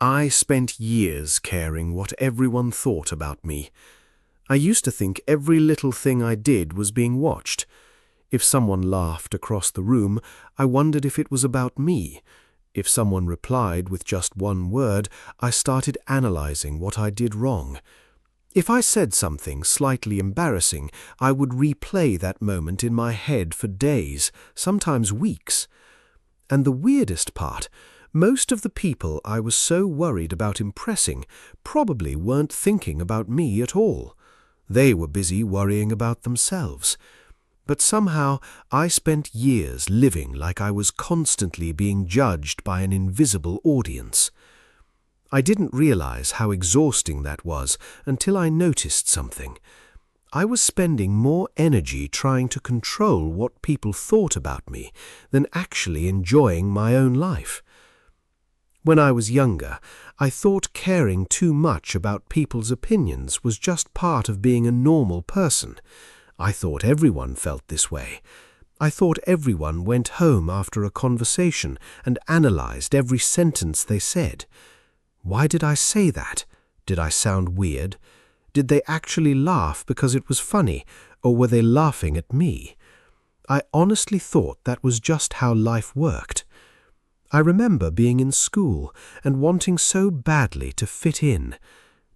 I spent years caring what everyone thought about me. I used to think every little thing I did was being watched. If someone laughed across the room, I wondered if it was about me. If someone replied with just one word, I started analyzing what I did wrong. If I said something slightly embarrassing, I would replay that moment in my head for days, sometimes weeks. And the weirdest part, most of the people I was so worried about impressing probably weren't thinking about me at all. They were busy worrying about themselves. But somehow I spent years living like I was constantly being judged by an invisible audience. I didn't realize how exhausting that was until I noticed something. I was spending more energy trying to control what people thought about me than actually enjoying my own life. When I was younger, I thought caring too much about people's opinions was just part of being a normal person. I thought everyone felt this way. I thought everyone went home after a conversation and analyzed every sentence they said. Why did I say that? Did I sound weird? Did they actually laugh because it was funny, or were they laughing at me? I honestly thought that was just how life worked. I remember being in school and wanting so badly to fit in.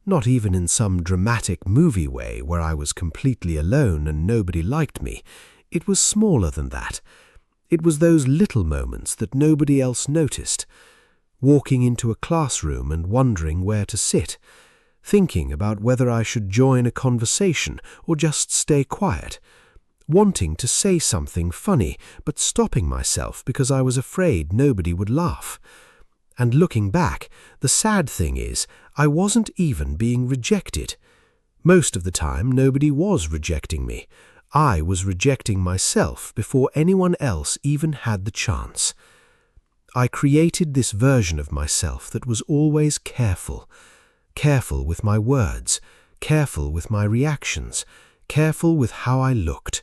Not even in some dramatic movie way where I was completely alone and nobody liked me. It was smaller than that. It was those little moments that nobody else noticed. Walking into a classroom and wondering where to sit. Thinking about whether I should join a conversation or just stay quiet. Wanting to say something funny, but stopping myself because I was afraid nobody would laugh. And looking back, the sad thing is, I wasn't even being rejected. Most of the time, nobody was rejecting me. I was rejecting myself before anyone else even had the chance. I created this version of myself that was always careful. Careful with my words, careful with my reactions, careful with how I looked.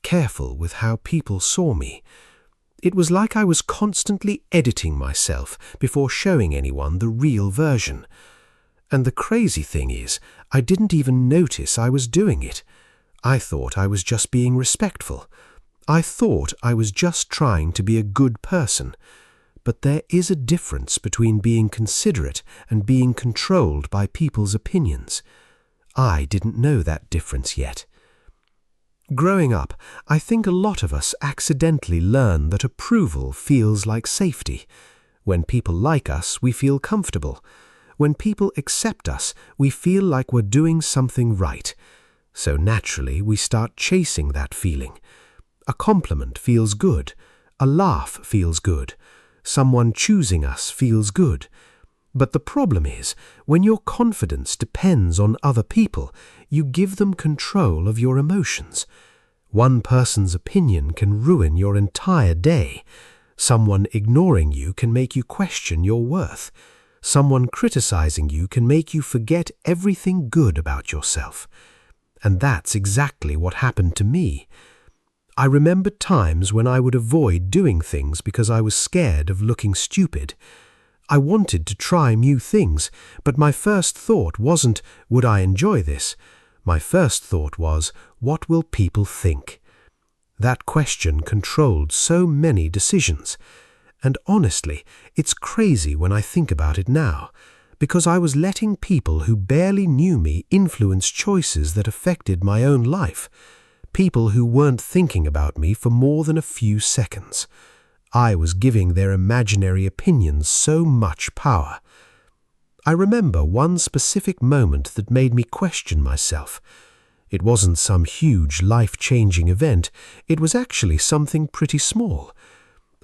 Careful with how people saw me. It was like I was constantly editing myself before showing anyone the real version. And the crazy thing is, I didn't even notice I was doing it. I thought I was just being respectful. I thought I was just trying to be a good person. But there is a difference between being considerate and being controlled by people's opinions. I didn't know that difference yet. Growing up, I think a lot of us accidentally learn that approval feels like safety. When people like us, we feel comfortable. When people accept us, we feel like we're doing something right. So naturally, we start chasing that feeling. A compliment feels good. A laugh feels good. Someone choosing us feels good. But the problem is, when your confidence depends on other people, you give them control of your emotions. One person's opinion can ruin your entire day. Someone ignoring you can make you question your worth. Someone criticizing you can make you forget everything good about yourself. And that's exactly what happened to me. I remember times when I would avoid doing things because I was scared of looking stupid. I wanted to try new things, but my first thought wasn't, would I enjoy this? My first thought was, what will people think? That question controlled so many decisions. And honestly, it's crazy when I think about it now, because I was letting people who barely knew me influence choices that affected my own life. People who weren't thinking about me for more than a few seconds. I was giving their imaginary opinions so much power. I remember one specific moment that made me question myself. It wasn't some huge life-changing event. It was actually something pretty small.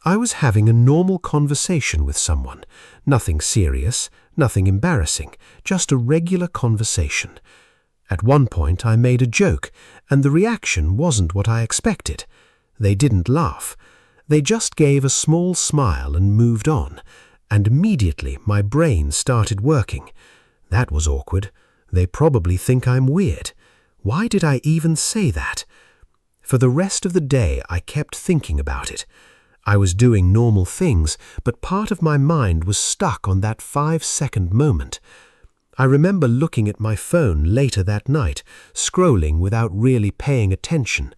I was having a normal conversation with someone. Nothing serious, nothing embarrassing, just a regular conversation. At one point I made a joke, and the reaction wasn't what I expected. They didn't laugh. They just gave a small smile and moved on, and immediately my brain started working. That was awkward. They probably think I'm weird. Why did I even say that? For the rest of the day I kept thinking about it. I was doing normal things, but part of my mind was stuck on that 5-second moment. I remember looking at my phone later that night, scrolling without really paying attention,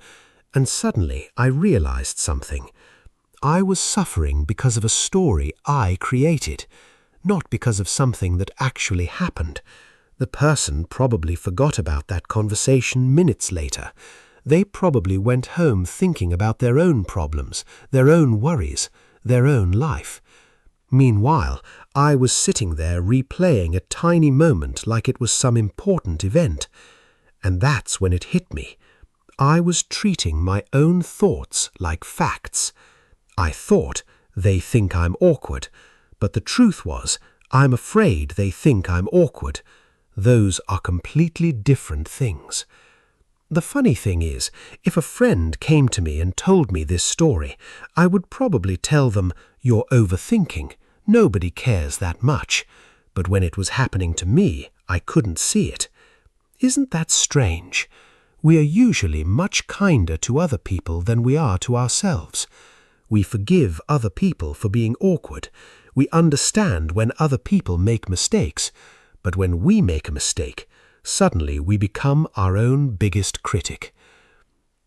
and suddenly I realized something. I was suffering because of a story I created, not because of something that actually happened. The person probably forgot about that conversation minutes later. They probably went home thinking about their own problems, their own worries, their own life. Meanwhile, I was sitting there replaying a tiny moment like it was some important event. And that's when it hit me. I was treating my own thoughts like facts. I thought, they think I'm awkward, but the truth was, I'm afraid they think I'm awkward. Those are completely different things. The funny thing is, if a friend came to me and told me this story, I would probably tell them, "You're overthinking. Nobody cares that much." But when it was happening to me, I couldn't see it. Isn't that strange? We are usually much kinder to other people than we are to ourselves. We forgive other people for being awkward. We understand when other people make mistakes. But when we make a mistake, suddenly we become our own biggest critic.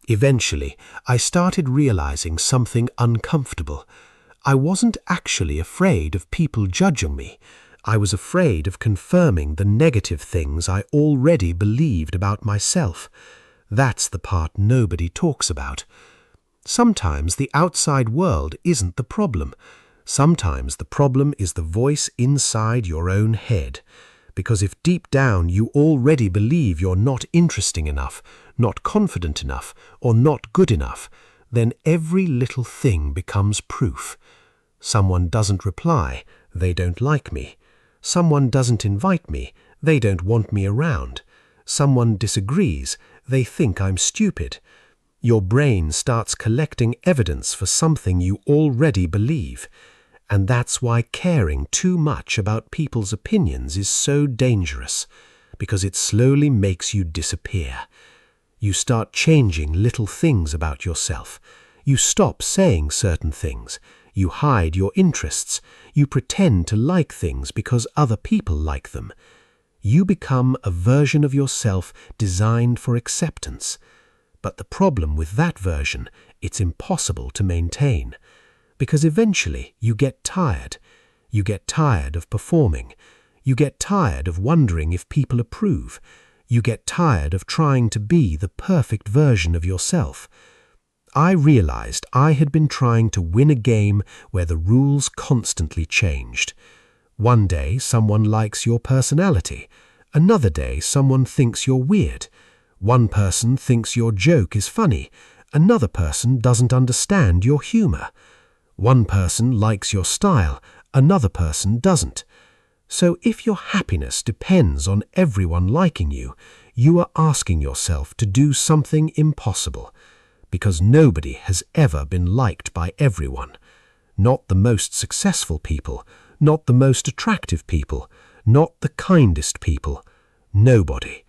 Eventually, I started realizing something uncomfortable. I wasn't actually afraid of people judging me. I was afraid of confirming the negative things I already believed about myself. That's the part nobody talks about. Sometimes the outside world isn't the problem. Sometimes the problem is the voice inside your own head. Because if deep down you already believe you're not interesting enough, not confident enough, or not good enough, then every little thing becomes proof. Someone doesn't reply, they don't like me. Someone doesn't invite me, they don't want me around. Someone disagrees, they think I'm stupid. Your brain starts collecting evidence for something you already believe. And that's why caring too much about people's opinions is so dangerous, because it slowly makes you disappear. You start changing little things about yourself. You stop saying certain things. You hide your interests. You pretend to like things because other people like them. You become a version of yourself designed for acceptance. But the problem with that version, it's impossible to maintain. Because eventually you get tired. You get tired of performing. You get tired of wondering if people approve. You get tired of trying to be the perfect version of yourself. I realized I had been trying to win a game where the rules constantly changed. One day someone likes your personality. Another day someone thinks you're weird. One person thinks your joke is funny. Another person doesn't understand your humor. One person likes your style, another person doesn't. So if your happiness depends on everyone liking you, you are asking yourself to do something impossible, because nobody has ever been liked by everyone. Not the most successful people, not the most attractive people, not the kindest people. Nobody.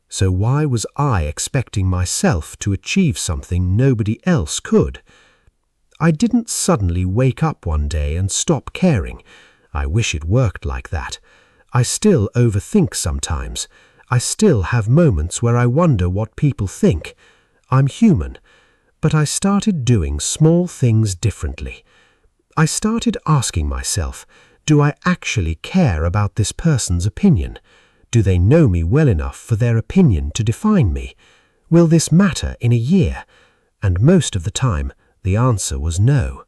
So why was I expecting myself to achieve something nobody else could? I didn't suddenly wake up one day and stop caring. I wish it worked like that. I still overthink sometimes. I still have moments where I wonder what people think. I'm human. But I started doing small things differently. I started asking myself, do I actually care about this person's opinion? Do they know me well enough for their opinion to define me? Will this matter in a year? And most of the time, the answer was no.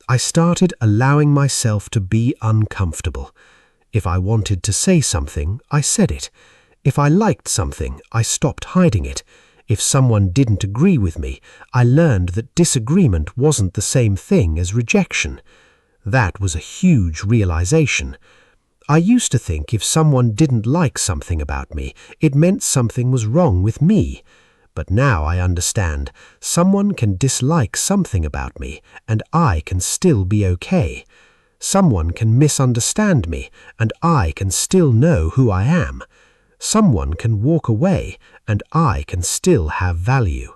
I started allowing myself to be uncomfortable. If I wanted to say something, I said it. If I liked something, I stopped hiding it. If someone didn't agree with me, I learned that disagreement wasn't the same thing as rejection. That was a huge realization. I used to think if someone didn't like something about me, it meant something was wrong with me. But now I understand, someone can dislike something about me, and I can still be okay. Someone can misunderstand me, and I can still know who I am. Someone can walk away, and I can still have value.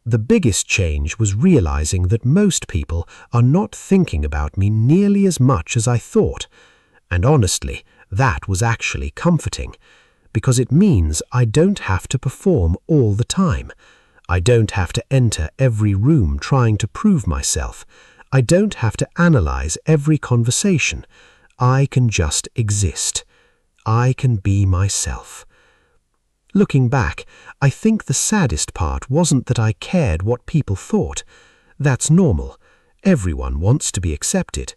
The biggest change was realizing that most people are not thinking about me nearly as much as I thought. And honestly, that was actually comforting, because it means I don't have to perform all the time. I don't have to enter every room trying to prove myself. I don't have to analyze every conversation. I can just exist. I can be myself. Looking back, I think the saddest part wasn't that I cared what people thought. That's normal. Everyone wants to be accepted.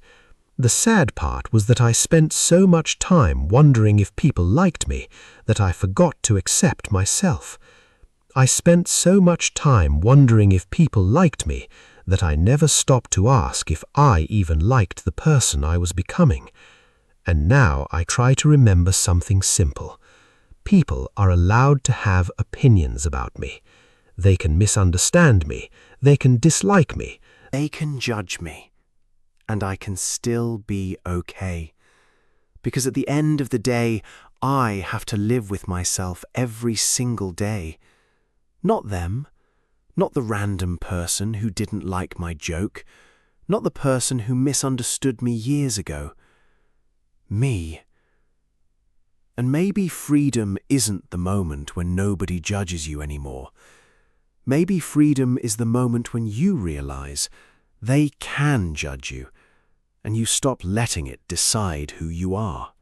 The sad part was that I spent so much time wondering if people liked me that I forgot to accept myself. I spent so much time wondering if people liked me that I never stopped to ask if I even liked the person I was becoming. And now I try to remember something simple. People are allowed to have opinions about me. They can misunderstand me. They can dislike me. They can judge me. And I can still be okay. Because at the end of the day, I have to live with myself every single day. Not them. Not the random person who didn't like my joke. Not the person who misunderstood me years ago. Me. And maybe freedom isn't the moment when nobody judges you anymore. Maybe freedom is the moment when you realize they can judge you, and you stop letting it decide who you are.